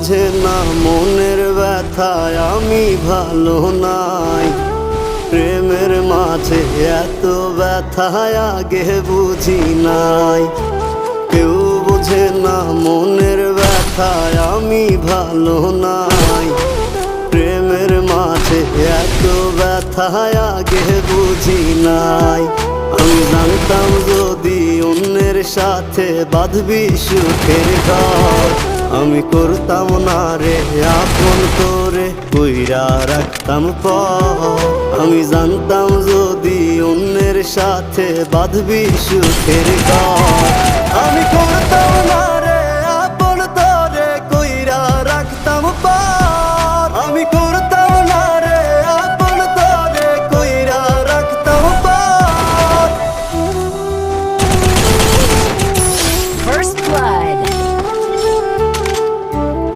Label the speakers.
Speaker 1: বোঝে না মনের ব্যথায় আমি ভালো নাই। প্রেমের মাঝে এত ব্যথায় আগে বুঝি নাই। কেউ বোঝে না মনের ব্যথায় আমি ভালো নাই। প্রেমের মাঝে এত ব্যথায় আগে বুঝি নাই। আমি জানতাম যদি অন্যের সাথে বাঁধবি সুখের ঘর, আমি করতাম না রে আপন করে কইরা রাখতাম পর। আমি জানতাম যদি অন্যের সাথে বাঁধবি সুখের ঘর, আমি করতাম না